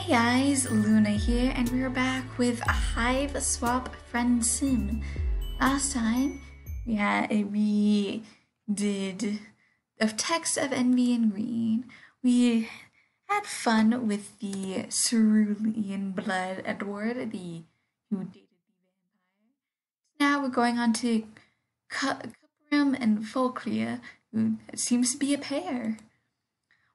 Hey guys, Luna here, and we're back with Hiveswap Friendsim. Last time we did of Text of Envy in Green. We had fun with the Cerulean Blood Edward, who dated the vampire. Now we're going on to Kuprum and Folykl, who seems to be a pair.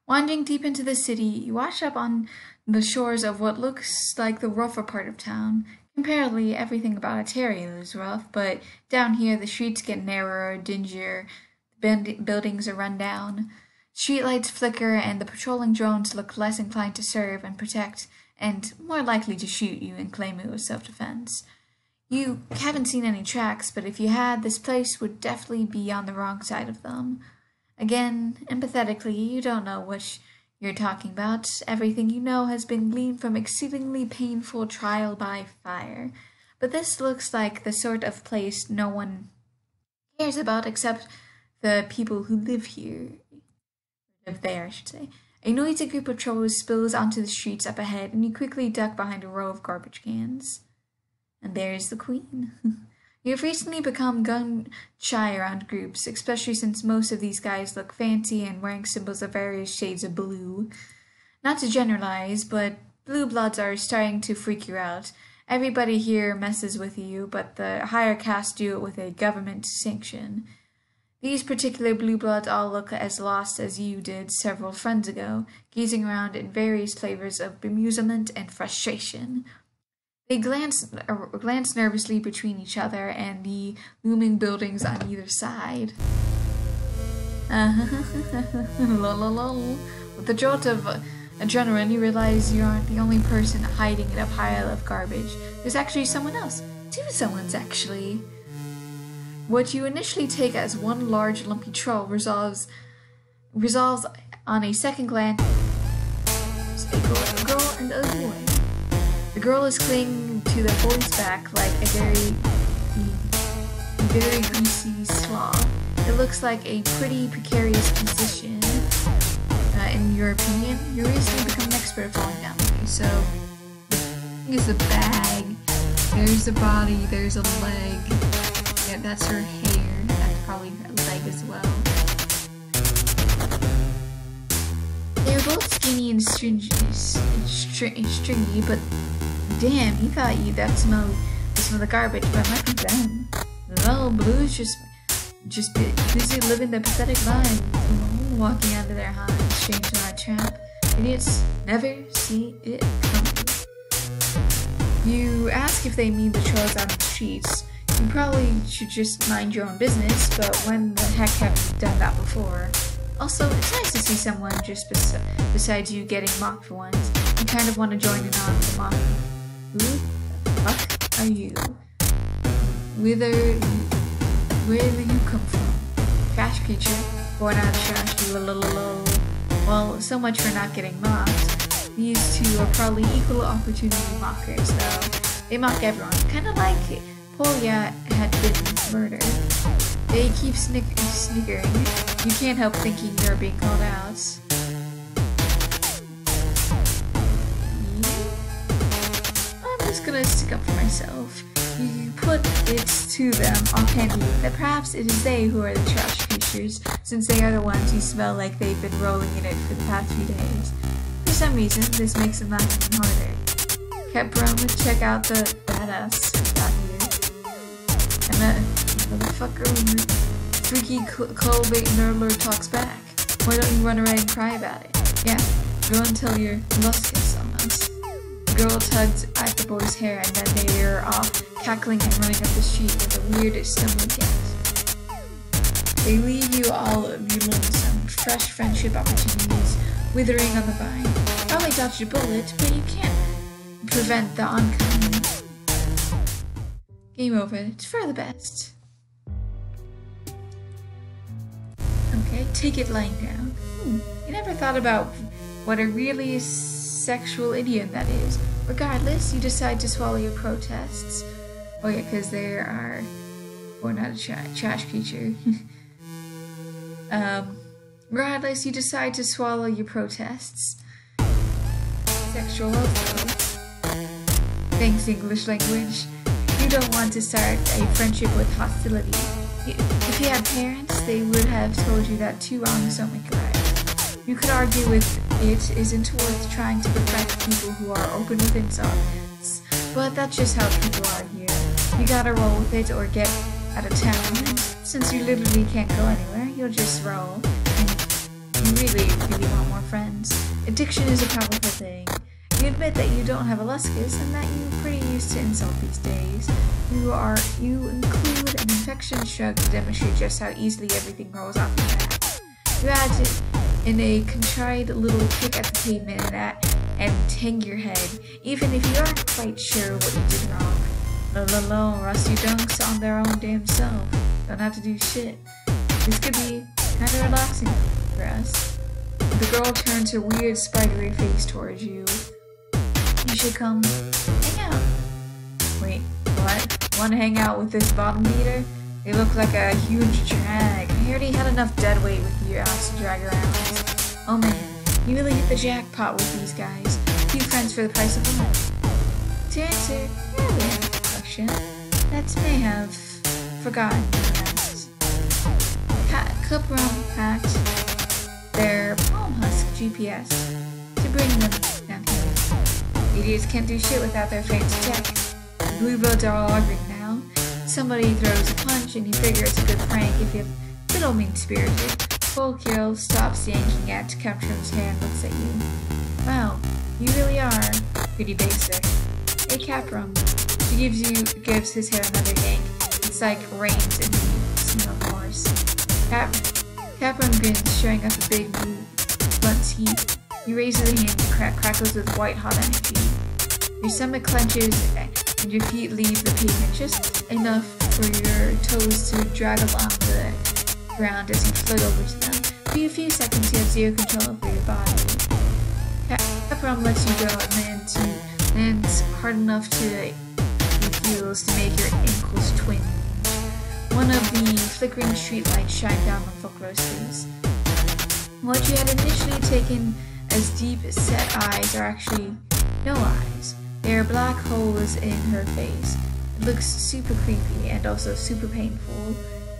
Wandering deep into the city, you wash up on the shores of what looks like the rougher part of town. Comparatively, everything about Ontario is rough, but down here the streets get narrower, dingier, buildings are run down. Streetlights flicker, and the patrolling drones look less inclined to serve and protect, and more likely to shoot you and claim it was self-defense. You haven't seen any tracks, but if you had, this place would definitely be on the wrong side of them. Again, empathetically, you don't know what you're talking about. Everything you know has been gleaned from exceedingly painful trial by fire. But this looks like the sort of place no one cares about except the people who live here. Live there, I should say. A noisy group of trolls spills onto the streets up ahead, and you quickly duck behind a row of garbage cans. And there's the queen. You've recently become gun-shy around groups, especially since most of these guys look fancy and wearing symbols of various shades of blue. Not to generalize, but blue bloods are starting to freak you out. Everybody here messes with you, but the higher castes do it with a government sanction. These particular blue bloods all look as lost as you did several friends ago, gazing around in various flavors of bemusement and frustration. They glance nervously between each other and the looming buildings on either side. With the jolt of adrenaline, you realize you aren't the only person hiding in a pile of garbage. There's actually someone else. Two someones, actually. What you initially take as one large lumpy troll resolves on a second glance as a girl and a boy. The girl is clinging to the boy's back like a very greasy sloth. It looks like a pretty precarious position. In your opinion, you're recently become an expert at falling down with me. So, here's the bag, there's the body, there's a leg. Yeah, that's her hair. That's probably her leg as well. They're both skinny and stringy, but damn, you thought that smelled the garbage, but it might be them. Well, Blue's just busy living the pathetic life, walking out of their hives, strange to that trap. Idiots never see it coming. You ask if they mean the trolls on the streets. You probably should just mind your own business, but when the heck have you done that before? Also, it's nice to see someone just besides you getting mocked for once. You kind of want to join in on the mocking. Who the fuck are you? Where do you come from? Trash creature, born out of trash, Well, so much for not getting mocked. These two are probably equal opportunity mockers, though. They mock everyone, kind of like Polya had been murdered. They keep snickering. You can't help thinking you're being called out. I'm just gonna stick up for myself. You put it to them offhandedly that perhaps it is they who are the trash creatures, since they are the ones who smell like they've been rolling in it for the past few days. For some reason, this makes them laugh even harder. Kuprum, check out the badass out here. And that motherfucker, freaky Colbait Nerdler talks back. Why don't you run away and cry about it? Yeah, go and tell your luscious on us. The girl tugged at the boy's hair, and then they were off, cackling and running up the street with a weird stumbling gasp. They leave you all lonesome, fresh friendship opportunities withering on the vine. Probably dodged a bullet, but you can't prevent the oncoming. Game over. It's for the best. Okay, take it lying down. You never thought about what a really sexual idiom that is. Regardless, you decide to swallow your protests. Oh yeah, because they are born out of trash creature. Regardless, you decide to swallow your protests. sexual also. Thanks, English language. You don't want to start a friendship with hostility. If you had parents, they would have told you that two wrongs don't make a right. You could argue with it isn't worth trying to befriend people who are open with insults, but that's just how people are here. You gotta roll with it or get out of town, and since you literally can't go anywhere, you'll just roll. And you really want more friends. Addiction is a powerful thing. You admit that you don't have a luscus and that you're pretty used to insult these days. You include an affectionate shrug to demonstrate just how easily everything rolls off your back. You add it in a contrite little kick at the pavement and hang your head, even if you aren't quite sure what you did wrong. Lo, rusty dunks on their own damn self. Don't have to do shit. This could be kinda relaxing for us. The girl turns her weird spidery face towards you. You should come hang out. Wait, what? Wanna hang out with this bottom beater? They look like a huge drag. I already had enough dead weight with your ass to drag around. Oh man, you really hit the jackpot with these guys. Few friends for the price of one. To answer your earlier question, that may have forgotten that Kuprum hacked their palm husk GPS to bring them down here. Idiots can't do shit without their fancy tech. The blue builds are all arguing now. Somebody throws a punch and you figure it's a good prank if you're a little mean-spirited. Folykl stops yanking at Kuprum's hair and looks at you. Wow, you really are pretty basic. Hey Kuprum. She gives his hair another yank. It's like reins in the smell of horse. Kuprum grins, showing up a big blunt teeth. He raises a hand and crackles with white-hot energy. Your stomach clenches and your feet leave the pavement just enough for your toes to drag along the ground as you float over to them. For a few seconds, you have zero control over your body. Kuprum lets you go and lands hard enough to your heels to make your ankles twinge. One of the flickering streetlights shine down on Folykl's face. What you had initially taken as deep-set eyes are actually no eyes. They are black holes in her face. It looks super creepy and also super painful.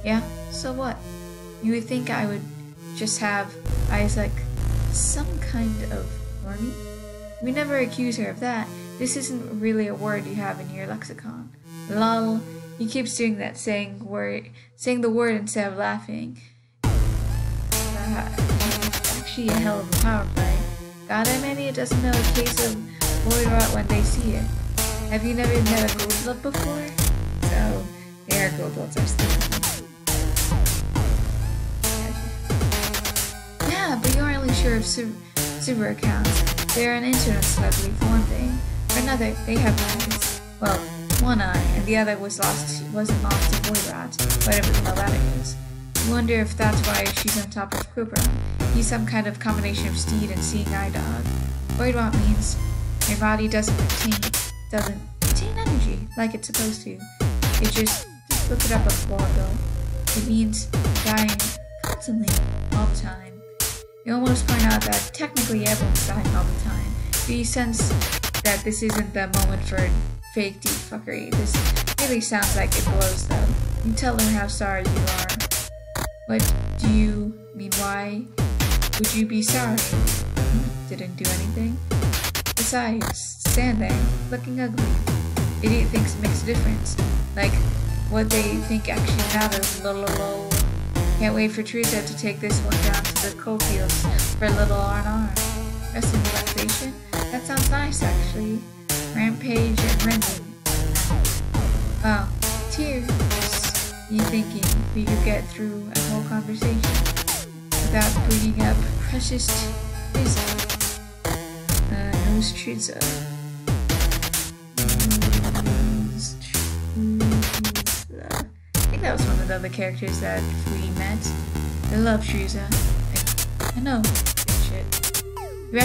Yeah, so what? You would think I would just have eyes like some kind of horny? We never accuse her of that. This isn't really a word you have in your lexicon. Lol. He keeps doing that, saying the word instead of laughing. It's actually a hell of a power play. Goddamn idiot doesn't know a case of boy rot when they see it. Have you never met a gold blood before? So, their gold bloods are still. Yeah, but you aren't really sure of super accounts. They're an internet celebrity for one thing. For another, they have eyes. Well, one eye, and the other wasn't lost to boy rot, whatever the hell that is. I wonder if that's why she's on top of Kuprum. He's some kind of combination of steed and seeing eye dog. Boy rot means your body doesn't retain energy like it's supposed to. It just look it up a while ago. It means dying constantly, all the time. You almost point out that technically everyone's dying all the time, but you sense that this isn't the moment for fake deep fuckery. This really sounds like it blows though. You tell her how sorry you are. What do you mean, why would you be sorry? Didn't do anything. Besides, stand there, looking ugly. Idiot thinks it makes a difference. Like, what they think actually matters. Lol. Can't wait for Trizza to take this one down to the coal fields for a little R&R. Rest and relaxation? That sounds nice, actually. Rampage and rending. Wow, tears. You thinking we could get through a whole conversation without bringing up precious Trizza? Who's Trizza? I think that was one of the other characters that we met. I love Trizza. I know. Shit. You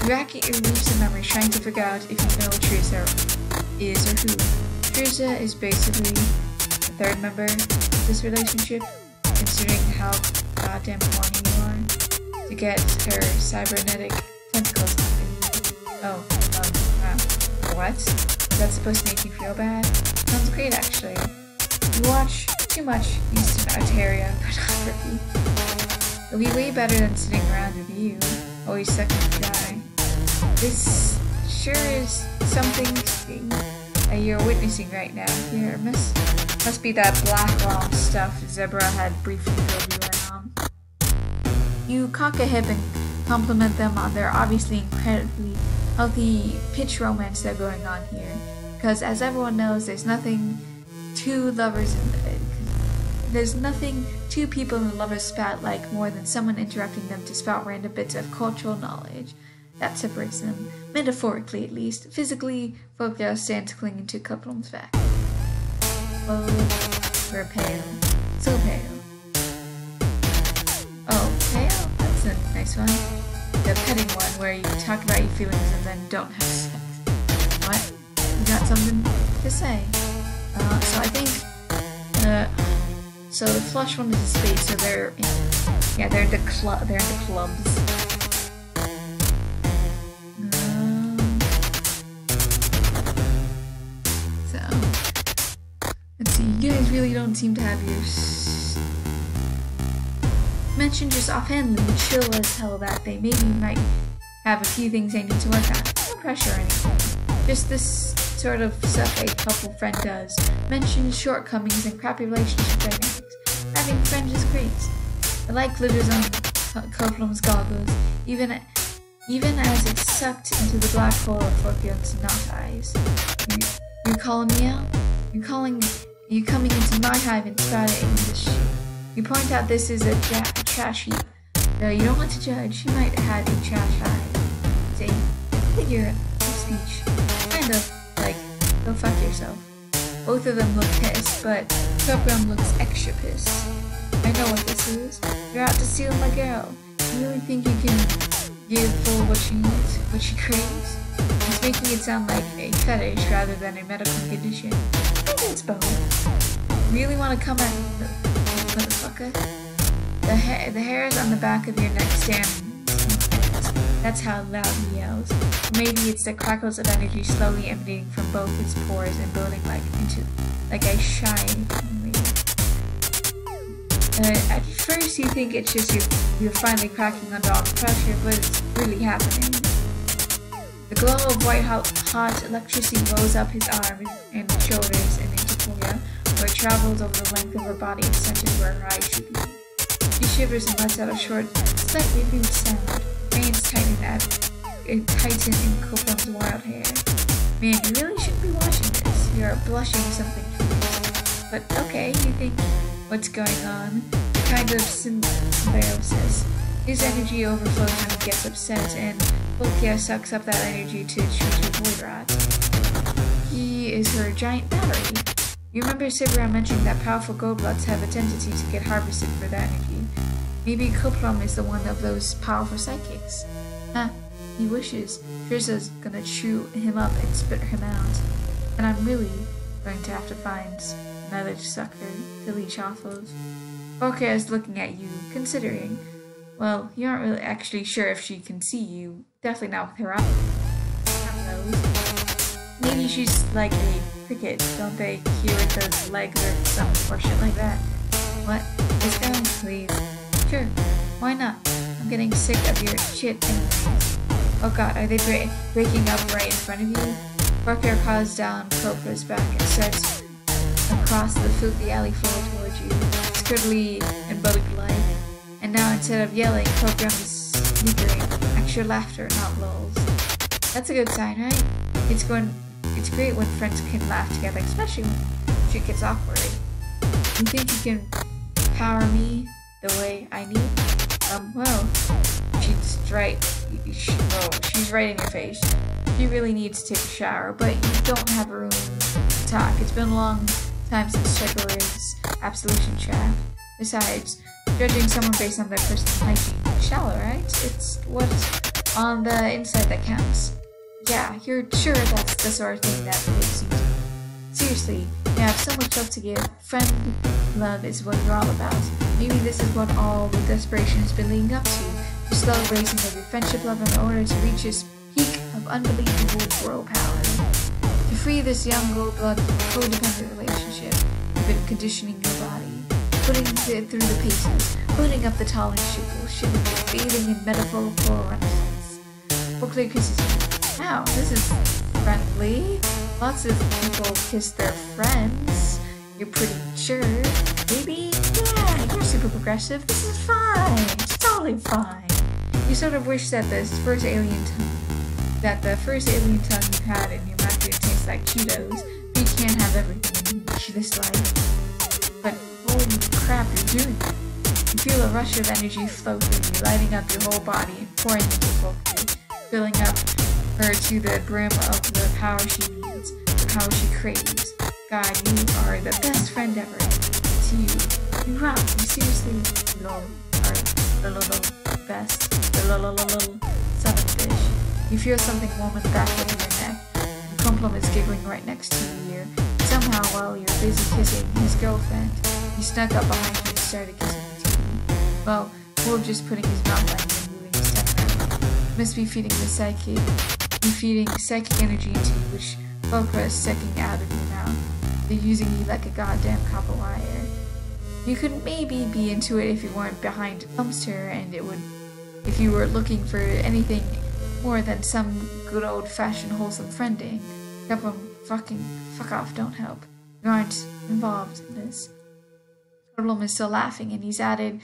rack your recent memory trying to figure out if you know what Trizza is or who. Trizza is basically the third member of this relationship, considering how goddamn horny you are to get her cybernetic tentacles on you. Oh, what? Is that supposed to make you feel bad? Sounds great, actually. You watch too much Eastern Ontario pornography. It'll be way better than sitting around with you, always sucking dry. This sure is something that you're witnessing right now. Here, must be that black long stuff Zebra had briefly filled you in on. You cock a hip and compliment them on their obviously incredibly healthy pitch romance they're going on here. Because as everyone knows, there's nothing two people in the lovers spat like more than someone interrupting them to spout random bits of cultural knowledge. That separates them, metaphorically at least. Physically, Folykl stands clinging to Kuprum's back. Oh, we're pale. So pale. Oh, pale? That's a nice one. The petting one where you talk about your feelings and then don't have sex. What? You got something to say? So I think, so the flush one is a spade, so they're in the clubs. So, let's see, you guys really don't seem to have your mentioned just offhandedly, chill as hell that they maybe might have a few things they need to work on. No pressure or anything. Just this sort of stuff a couple friend does. Mention shortcomings and crappy relationship dynamics. Having friends is great. The light glitters on Kuprum's goggles, even as it's sucked into the black hole of Folykl's knot eyes. You calling me out? You coming into my hive and spouting this shit. You point out this is a trash heap. Though you don't want to judge, she might have had a trash hive. Say, figure of speech. Kind of like, go fuck yourself. Both of them look pissed, but Kuprum looks extra pissed. I know what this is. You're out to steal my girl. You really think you can give full what she needs, what she craves? It's making it sound like a fetish rather than a medical condition. I think it's both. Really want to come at me, motherfucker? The hairs on the back of your neck stand. That's how loud he yells. Maybe it's the crackles of energy slowly emanating from both his pores and building like a shine. At first you think it's just you're finally cracking under all the pressure, but it's really happening. The glow of white hot electricity rolls up his arms and shoulders and into Folykl, where it travels over the length of her body and centers where her eyes should be. She shivers and lets out a short, slightly rude sound. Veins tighten in Kuprum's wild hair. Man, you really shouldn't be watching this. You're blushing something fierce. But okay, you think what's going on? A kind of symbiosis. His energy overflows when he gets upset, and Folykl sucks up that energy to shoot his void rod. He is her giant battery. You remember Sigura mentioning that powerful goldbloods have a tendency to get harvested for their energy. Maybe Kuprum is the one of those powerful psychics. He wishes. Trizza's gonna chew him up and spit him out. And I'm really going to have to find another sucker to leech off of. Folykl is looking at you, considering. Well, you aren't really actually sure if she can see you. Definitely not with her eyes. Maybe she's like a cricket. Don't they hear with those legs or shit like that? What? This guy, please. Sure. Why not? I'm getting sick of your shit anyways. Oh god, are they breaking up right in front of you? Folykl calls down Kuprum's back and starts across the filthy alley floor towards you, scribbly and bug-like. And now instead of yelling, Kuprum is snickering, extra laughter, not lulls. That's a good sign, right? It's great when friends can laugh together, especially when shit gets awkward. You think you can power me the way I need? Well, she's right. She's right in your face. She really needs to take a shower, but you don't have room to talk. It's been a long time since Checkler's absolution chat. Besides, judging someone based on their personal hygiene, shallow, right? It's what's on the inside that counts. Yeah, you're sure that's the sort of thing that makes you do. Seriously, you have so much love to give. Friend love is what you're all about. Maybe this is what all the desperation has been leading up to. The slow raising of your friendship love in order to reach its peak of unbelievable bro power. To free this young gold-blood from a codependent relationship, you've been conditioning your body, putting it through the paces, putting up the tall and shivering, bathing in metaphorical renaissance. Folykl kisses you. Wow, this is friendly. Lots of people kiss their friends. You're pretty sure. Maybe? Yeah, you're super progressive. This is fine. It's totally fine. You sort of wish that the first alien tongue you had in your mouth didn't taste like Cheetos, but you can't have everything in this life. But holy crap, you're doing it. You feel a rush of energy flow through you, lighting up your whole body and pouring into Folykl, filling up her to the brim of the power she needs, the power she craves. God, you are the best friend ever. To you. You rock. You seriously are the best. The son of fish. You feel something warm in the back of your neck. And Kuprum is giggling right next to you here. Somehow, while you're busy kissing his girlfriend, he snuck up behind you and started kissing you too. Well, Wolf just putting his mouth on you and moving his tongue around. You must be feeding psychic energy into you, which Folykl is sucking out of your mouth. They're using you like a goddamn copper wire. You could maybe be into it if you weren't behind a dumpster, and if you were looking for anything more than some good old-fashioned wholesome friending. Kuprum, fuck off, don't help. You aren't involved in this. Kuprum is still laughing, and he's added,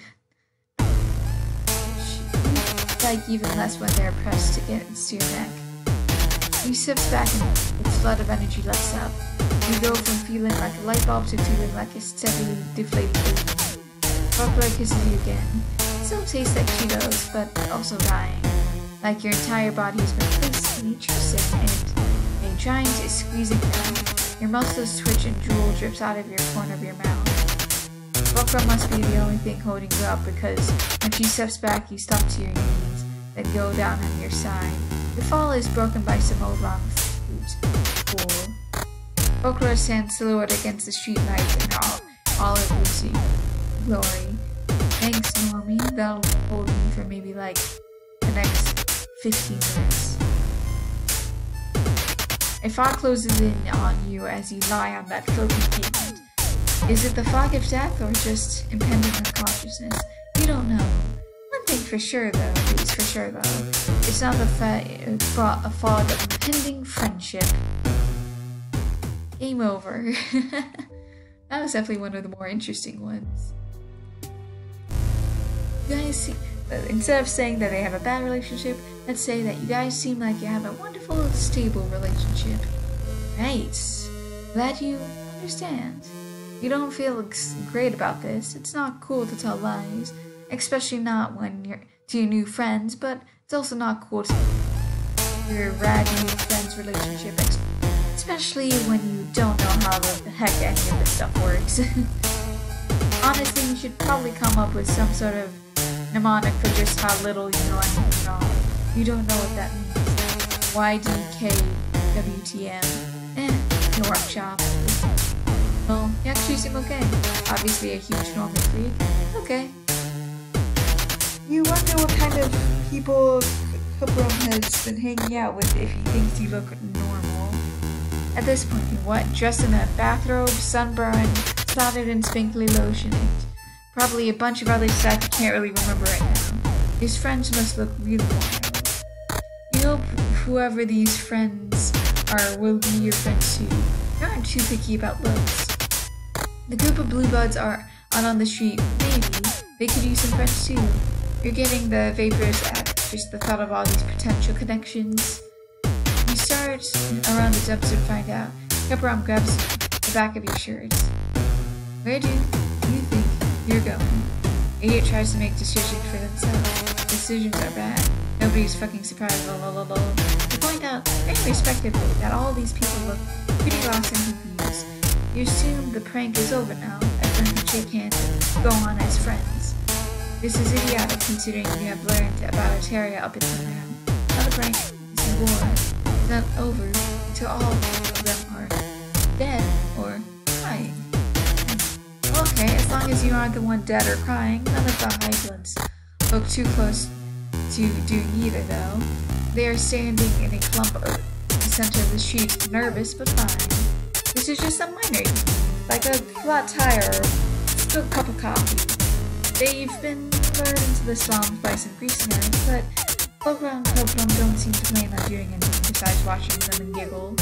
like even less when they're pressed against your neck. He sips back and the flood of energy lets up. You go from feeling like a light bulb to feeling like a steadily deflating baby. Folykl kisses you again. It still tastes like Cheetos, but also dying. Like your entire body has been placed in each segment, and a giant is squeezing down. Your muscles twitch and drool drips out of your corner of your mouth. Folykl must be the only thing holding you up, because when she steps back, you stop to your knees, then go down on your side. The fall is broken by some old long fruit. Cool. Folykl stands silhouetted against the street lights in all of Lucy glory. Thanks, Normie. That'll hold me for maybe like the next 15 minutes. A fog closes in on you as you lie on that filthy pavement. Is it the fog of death or just impending unconsciousness? You don't know. One thing for sure though, it's not a fog of impending friendship. Game over. That was definitely one of the more interesting ones. You guys see, instead of saying that they have a bad relationship, let's say that you guys seem like you have a wonderful, stable relationship. Right. Glad you understand. You don't feel great about this. It's not cool to tell lies, especially not when you're to your new friends, but it's also not cool to your rad new friends relationship, especially when you don't know how the heck any of this stuff works. Honestly, you should probably come up with some sort of mnemonic for just how little you know anything at all. You don't know what that means. YDKWTM. No workshop. Well, you actually seem okay. Obviously a huge normal freak. Okay. You wonder what kind of people Kuprum has been hanging out with if he thinks you look normal. At this point, what? Dressed in a bathrobe, sunburned, slathered in spinkly lotion, and probably a bunch of other stuff you can't really remember right now. His friends must look really wild. You hope whoever these friends are will be your friends too. You aren't too picky about looks. The group of blue buds are out on the street. Maybe they could use some friends too. You're getting the vapors at just the thought of all these potential connections. You start around the dumpster to find out. Kuprum grabs the back of your shirt. Where do you think you're going? Idiot tries to make decisions for themselves. Decisions are bad. Nobody's fucking surprised. You point out very respectively that all these people look pretty lost and confused. You assume the prank is over now. Everyone can shake hands and go on as friends. This is idiotic considering you have learned about Altaria up until now. Now the prank is the war. It's not over until all of them are dead or crying. Okay, as long as you aren't the one dead or crying, none of the Highlands look too close to doing either though. They are standing in a clump in the center of the street, nervous but fine. This is just a minor, like a flat tire or spilled cup of coffee. They've been lured into the slums by some greasy nerds, but Folykl and Kuprum don't seem to plan on doing anything besides watching them and giggle.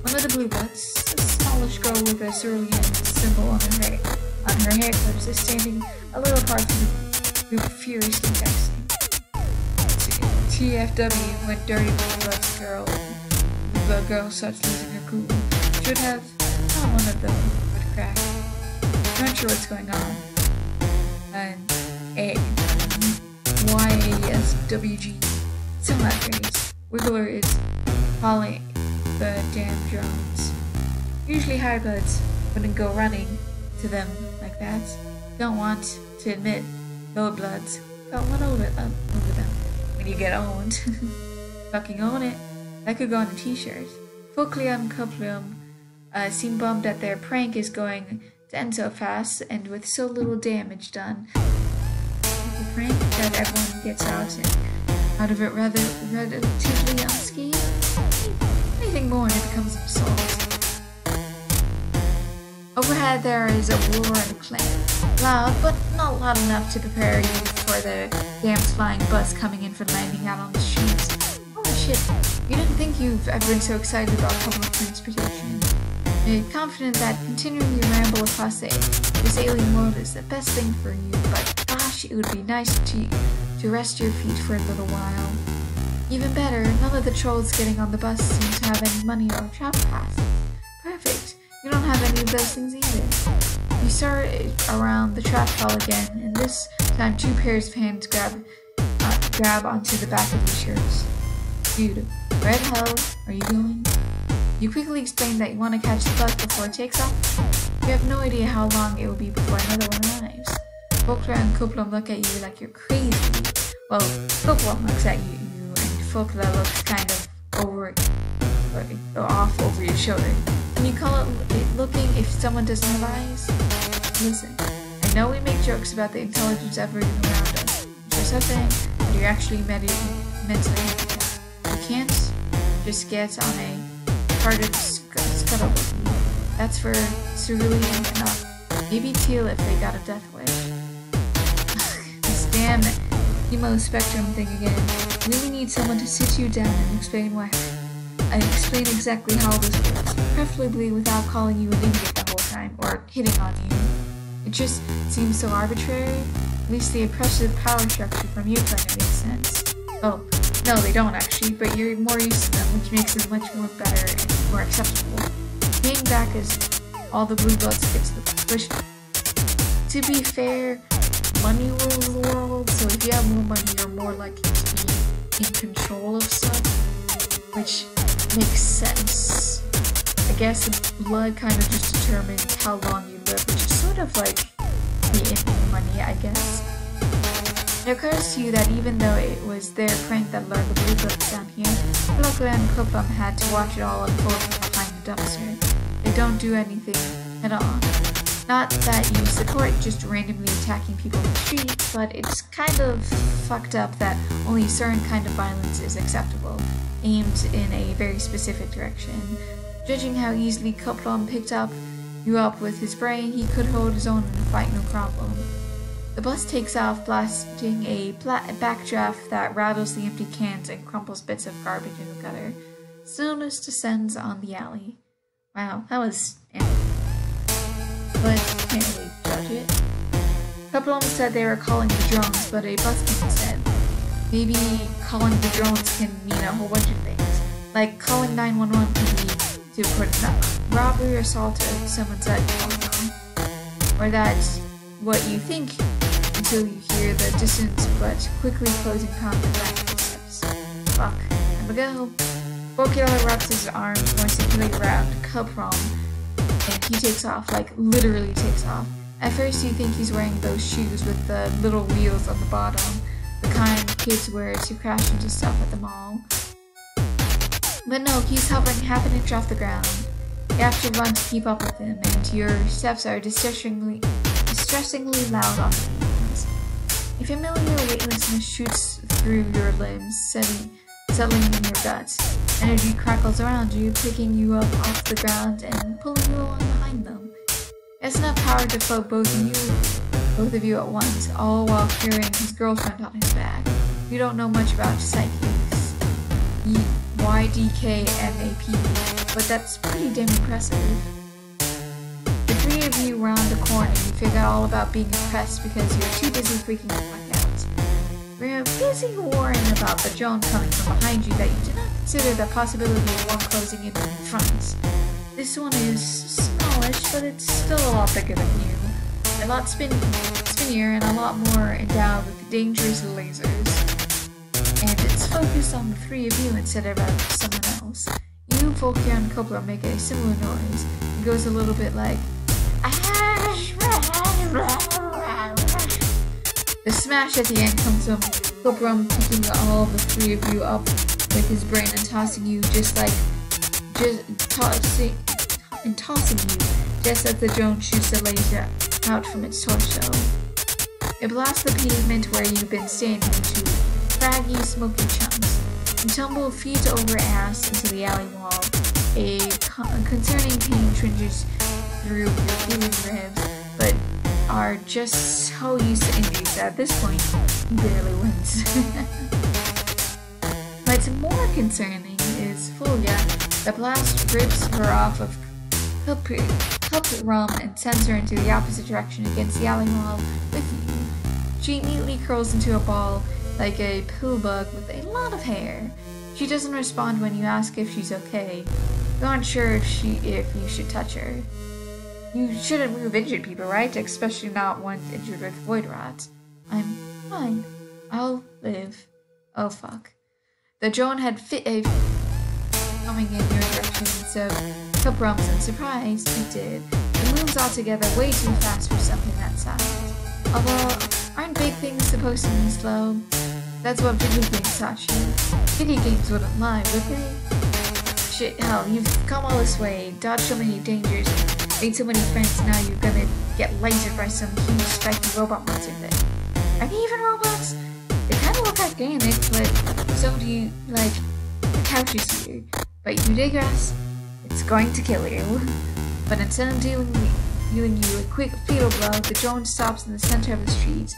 One of the blue butts, a smallish girl with a cerulean symbol on her hair clips, is standing a little apart from the group, furiously texting. TFW when dirty blue butts girl. The girl starts losing her cool. Should have not one of them would crack. Not sure what's going on. And YASWG. Some that phrase. Wiggler is calling the damn drones. Usually hardbloods wouldn't go running to them like that. Don't want to admit low bloods got one over them. When you get owned. Fucking own it. That could go on a t-shirt. Folykl and Kuprum seem bummed that their prank is going to end so fast and with so little damage done. The prank that everyone gets out of it rather relatively unscathed. Anything more and it becomes an assault. Overhead there is a roar and a clang. Loud, but not loud enough to prepare you for the damn flying bus coming in for landing out on the streets. Holy shit, you didn't think you've ever been so excited about public transportation. You're confident that continuing your ramble across this alien world is the best thing for you, but gosh, it would be nice to rest your feet for a little while. Even better, none of the trolls getting on the bus seem to have any money or travel passes. Perfect. You don't have any of those things either. You start around the trap hall again, and this time 2 pairs of hands grab onto the back of your shirts. Dude, where the hell are you going? You quickly explain that you want to catch the bus before it takes off. You have no idea how long it will be before another one arrives. Folykl and Kuprum look at you like you're crazy. Well, Kuprum looks at you, and Folykl looks kind of off over your shoulder. Can you call it looking if someone doesn't have eyes? Listen, I know we make jokes about the intelligence of everything around us. There's something that you're actually mentally handicapped. You can't just get on a chartered scuttle with me. That's for cerulean enough. Maybe teal if they got a death wish. This damn emo spectrum thing again. Really need someone to sit you down and explain exactly how this works, preferably without calling you an idiot the whole time, or hitting on you. It just seems so arbitrary. At least the oppressive power structure from your point makes sense. Oh, no they don't actually, but you're more used to them, which makes it much more better and more acceptable. Being back as all the blue bloods gets the push. To be fair, money rules the world, so if you have more money, you're more likely to be in control of stuff, which makes sense. I guess the blood kind of just determines how long you live, which is sort of like the money, I guess. It occurs to you that even though it was their prank that lured the blue bloods down here, Folykl and Kuprum had to watch it all unfold from behind the dumpster. They don't do anything at all. Not that you support just randomly attacking people in the street, but it's kind of fucked up that only a certain kind of violence is acceptable, aimed in a very specific direction. Judging how easily Kuprum picked you up with his brain, he could hold his own in a fight no problem. The bus takes off, blasting a backdraft that rattles the empty cans and crumples bits of garbage in the gutter. Stillness descends on the alley. Wow, that was but can't really judge it. Kuprum said they were calling the drones, but a busman said maybe calling the drones can mean a whole bunch of things. Like calling 911 can be to report a robbery or assault, or someone said or that's what you think until you hear the distant but quickly closing pound of back footsteps. Fuck, time to go. Folykl wraps his arms more securely around Kuprum, and he takes off, like literally takes off. At first you think he's wearing those shoes with the little wheels on the bottom, the kind kids wear to crash into stuff at the mall. But no, he's hovering half an inch off the ground. You have to run to keep up with him, and your steps are distressingly loud on the knees. A familiar weightlessness shoots through your limbs, settling in your guts. Energy crackles around you, picking you up off the ground and pulling you along behind them. It's enough power to float both of you at once, all while carrying his girlfriend on his back. You don't know much about psychics, YDKMAP, but that's pretty damn impressive. The three of you round the corner, you figure out all about being impressed because you're too busy freaking the fuck out. We're busy worrying about the drone coming from behind you that you did not consider the possibility of one closing in front. This one is smallish, but it's still a lot bigger than you. A lot spinnier and a lot more endowed with dangerous lasers. And it's focused on the three of you instead of someone else. You, Folykl, and Kuprum make a similar noise. It goes a little bit like... The smash at the end comes from Kuprum picking all the three of you up with his brain and tossing you tossing you just as the drone shoots the laser out from its torso. It blasts the pavement where you've been standing into craggy, smoky chunks. You tumble feet over ass into the alley wall. A concerning pain twinges through your healing ribs, but are just so used to injuries that at this point, he barely wins. What's more concerning is Folykl. The blast rips her off of Kuprum and sends her into the opposite direction against the alley wall with you. She neatly curls into a ball like a pill bug with a lot of hair. She doesn't respond when you ask if she's okay. You aren't sure if you should touch her. You shouldn't move injured people, right? Especially not one injured with void rot. I'm fine. I'll live. Oh fuck. The drone had coming in your direction, so Kuprum's and surprised it did. It moves altogether way too fast for something that size. Although, aren't big things supposed to be slow? That's what video games taught you. Video games wouldn't lie, would they? Shit, hell, you've come all this way, dodged so many dangers, made so many friends, now you're gonna get lasered by some huge spiky robot monster thing. Are they even robots? They kinda look organic, but so do you, like, the couches here. But you digress. It's going to kill you. But instead of dealing you a quick fatal blow, the drone stops in the center of the street.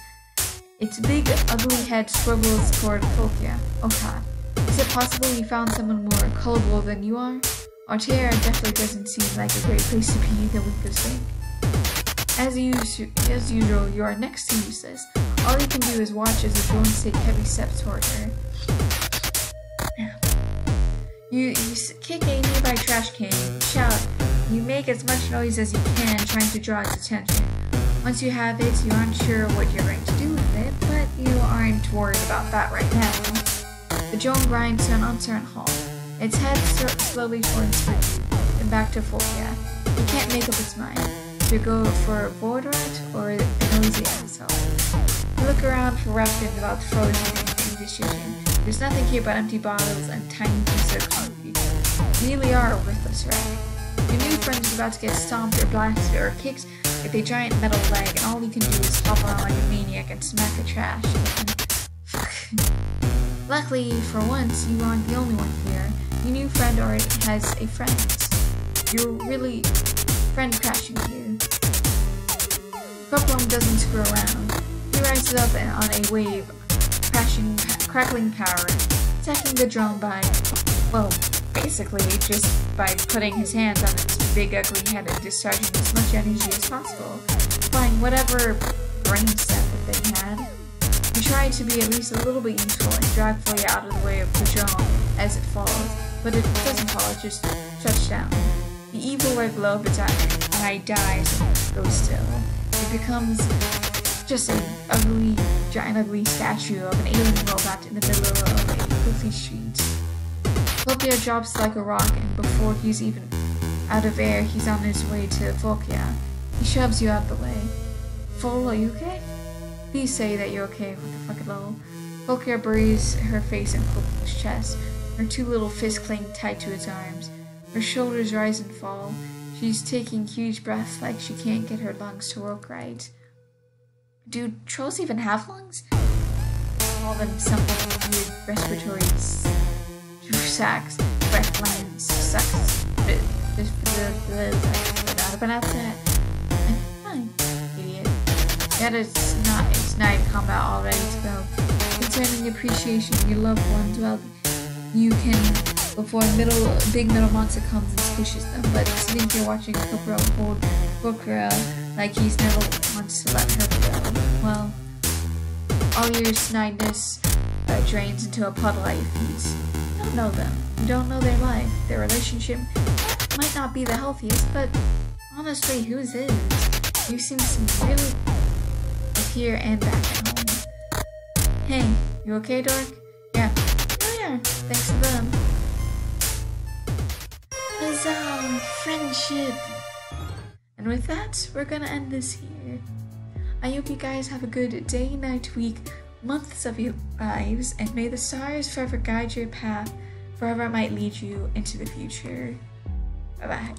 Its big, ugly head swivels toward Folykl. Oh god. Is it possible you found someone more culpable than you are? Altair definitely doesn't seem like a great place to be the weakest link. As usual, you are next to useless. All you can do is watch as the drones take heavy steps toward her. You kick a nearby trash can, shout, you make as much noise as you can trying to draw its attention. Once you have it, you aren't sure what you're going to do with it, but you aren't worried about that right now. The drone grinds to an uncertain halt. Its head slowly turns for you, and back to Folykl. You can't make up its mind. To go for a void rat or a noisy asshole. You look around for refuge about frozen indecision. There's nothing here but empty bottles and tiny pieces of concrete. You really are a worthless wreck. Your new friend is about to get stomped or blasted or kicked with a giant metal leg, and all you can do is hop around like a maniac and smack the trash. Fuck. Luckily, for once, you aren't the only one here. Your new friend already has a friend. You're really friend crashing here. Kuprum doesn't screw around. He rises up on a wave, crackling power, attacking the drone by, well, basically just by putting his hands on its big ugly head and discharging as much energy as possible, applying whatever brain stuff that they had. You try to be at least a little bit useful and drag Folykl out of the way of the drone as it falls, but it doesn't fall, it just shuts down. The evil red glow of its eye dies and goes still. It becomes just a giant ugly statue of an alien robot in the middle of a filthy street. Folykl drops like a rock, and before he's even out of air, he's on his way to Folykl. He shoves you out the way. Fol, are you okay? Please say that you're okay, what the fuck lol. Folykl buries her face in Kuprum's chest, her two little fists cling tight to his arms. Her shoulders rise and fall. She's taking huge breaths like she can't get her lungs to work right. Do trolls even have lungs? Call them something weird respiratory sucks. Breathland sucks. I forgot about that. I'm fine, idiot. Yeah, it's not combat all ready to go. Concerning appreciation of your loved ones, well, you can before big middle monster comes and squishes them. But sitting here watching Kuprum hold Folykl like he's never wants to let her go. Well, all your snideness drains into a puddle at your feet. You don't know them. You don't know their life. Their relationship might not be the healthiest, but honestly, whose is? You seem to really here and back at home. Hey, you okay, Dork? Yeah. Oh yeah, thanks to them. Hiveswap Friendship! And with that, we're gonna end this here. I hope you guys have a good day, night, week, months of your lives, and may the stars forever guide your path, wherever it might lead you into the future. Bye-bye.